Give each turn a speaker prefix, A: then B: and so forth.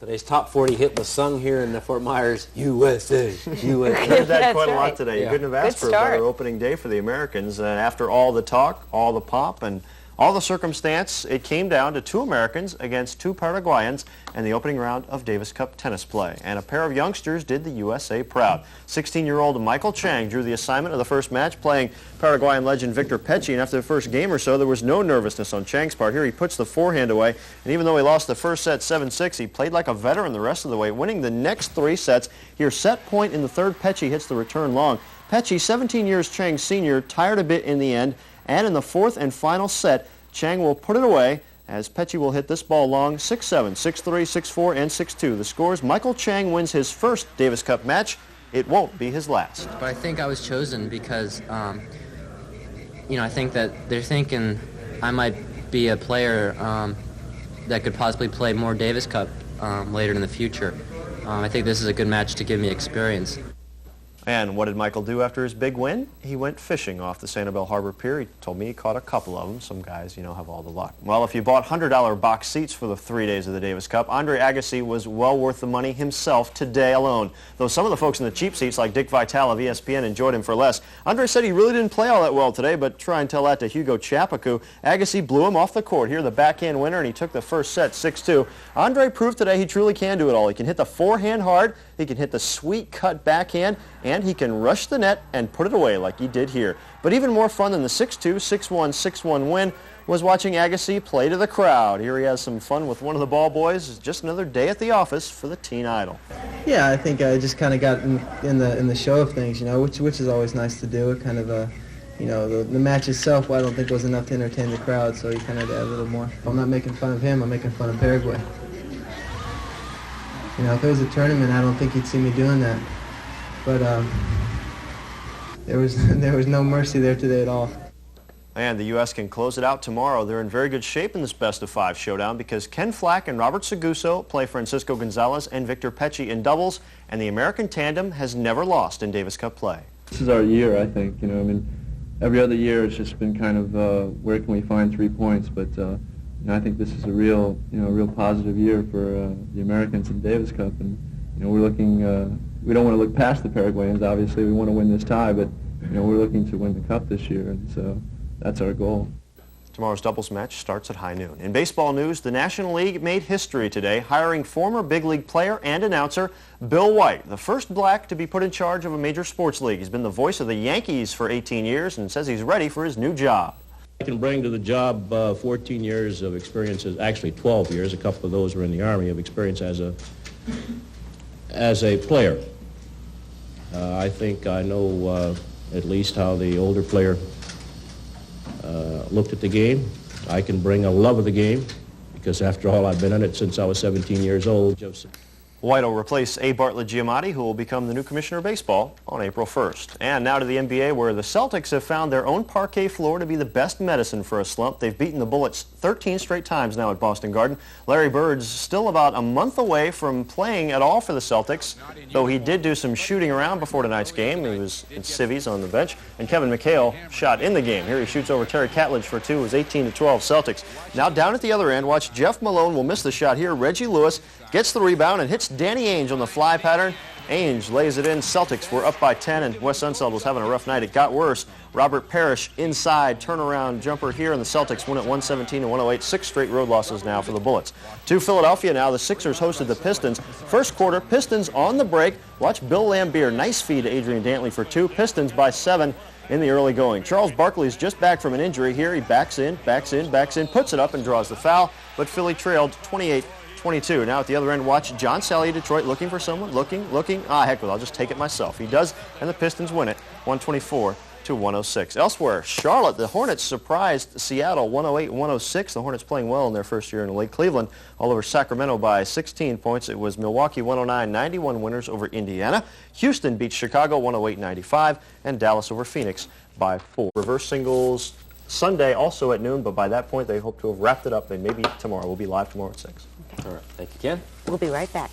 A: Today's top 40 hit was sung here in Fort Myers, USA, USA.
B: Heard that
C: That's
B: quite a lot
C: right.
B: today. You
A: Yeah.
B: couldn't have asked for a better opening day for the Americans. And after all the talk, all the pop, and all the circumstance, it came down to two Americans against two Paraguayans in the opening round of Davis Cup tennis play. And a pair of youngsters did the USA proud. 16-year-old Michael Chang drew the assignment of the first match, playing Paraguayan legend Victor Pecci. And after the first game or so, there was no nervousness on Chang's part. Here he puts the forehand away. And even though he lost the first set 7-6, he played like a veteran the rest of the way, winning the next three sets. Here, set point in the third, Pecci hits the return long. Pecci, 17 years Chang senior, tired a bit in the end. And in the fourth and final set, Chang will put it away as Pecci will hit this ball long, 6-7, 6-3, 6-4, and 6-2. The scores: Michael Chang wins his first Davis Cup match. It won't be his last.
D: But I think I was chosen because, I think that they're thinking I might be a player that could possibly play more Davis Cup later in the future. I think this is a good match to give me experience.
B: And what did Michael do after his big win? He went fishing off the Sanibel Harbor Pier. He told me he caught a couple of them. Some guys, have all the luck. Well, if you bought $100 box seats for the 3 days of the Davis Cup, Andre Agassi was well worth the money himself today alone. Though some of the folks in the cheap seats, like Dick Vitale of ESPN, enjoyed him for less. Andre said he really didn't play all that well today, but try and tell that to Hugo Chapaku. Agassi blew him off the court. Here, the backhand winner, and he took the first set 6-2. Andre proved today he truly can do it all. He can hit the forehand hard, he can hit the sweet cut backhand, and he can rush the net and put it away like he did here. But even more fun than the 6-2, 6-1, 6-1 win was watching Agassi play to the crowd. Here he has some fun with one of the ball boys. It's just another day at the office for the teen idol.
E: Yeah, I think I just kind of got in the show of things, which is always nice to do. It kind of the match itself, I don't think was enough to entertain the crowd, so you kind of add a little more. I'm not making fun of him, I'm making fun of Paraguay. If it was a tournament, I don't think you'd see me doing that. But there was no mercy there today at all.
B: And the U.S. can close it out tomorrow. They're in very good shape in this best-of-5 showdown because Ken Flack and Robert Seguso play Francisco Gonzalez and Victor Pecci in doubles, and the American tandem has never lost in Davis Cup play.
F: This is our year, I think. Every other year it's just been kind of where can we find 3 points, but I think this is a real positive year for the Americans in Davis Cup, and we're looking. We don't want to look past the Paraguayans. Obviously, we want to win this tie, but we're looking to win the Cup this year, and so that's our goal.
B: Tomorrow's doubles match starts at high noon. In baseball news, the National League made history today, hiring former big league player and announcer Bill White, the first black to be put in charge of a major sports league. He's been the voice of the Yankees for 18 years and says he's ready for his new job.
G: I can bring to the job 14 years of experience, actually 12 years. A couple of those were in the Army, of experience as a player. I think I know at least how the older player looked at the game. I can bring a love of the game because, after all, I've been in it since I was 17 years old.
B: White will replace A. Bartlett Giamatti, who will become the new commissioner of baseball on April 1st. And now to the NBA, where the Celtics have found their own parquet floor to be the best medicine for a slump. They've beaten the Bullets 13 straight times now at Boston Garden. Larry Bird's still about a month away from playing at all for the Celtics, though he did do some shooting around before tonight's game. He was in civvies on the bench. And Kevin McHale shot in the game. Here he shoots over Terry Catledge for two. It was 18-12 Celtics. Now down at the other end, watch Jeff Malone will miss the shot here. Reggie Lewis gets the rebound and hits Danny Ainge on the fly pattern. Ainge lays it in. Celtics were up by 10, and Wes Unseld was having a rough night. It got worse. Robert Parrish inside turnaround jumper here, and the Celtics win at 117-108. 6 straight road losses now for the Bullets. To Philadelphia now, the Sixers hosted the Pistons. First quarter, Pistons on the break. Watch Bill Laimbeer. Nice feed to Adrian Dantley for 2. Pistons by 7 in the early going. Charles Barkley's just back from an injury here. He backs in, puts it up and draws the foul, but Philly trailed 28-22. Now at the other end, watch John Sally, Detroit, looking for someone, looking. Heck with it, I'll just take it myself. He does, and the Pistons win it, 124-106. Elsewhere, Charlotte, the Hornets surprised Seattle, 108-106. The Hornets playing well in their first year in the league. Cleveland all over Sacramento by 16 points. It was Milwaukee 109-91 winners over Indiana. Houston beat Chicago 108-95, and Dallas over Phoenix by 4. Reverse singles Sunday also at noon, but by that point they hope to have wrapped it up. They may be tomorrow. We'll be live tomorrow at 6.
A: All right. Thank you, Ken.
C: We'll be right back.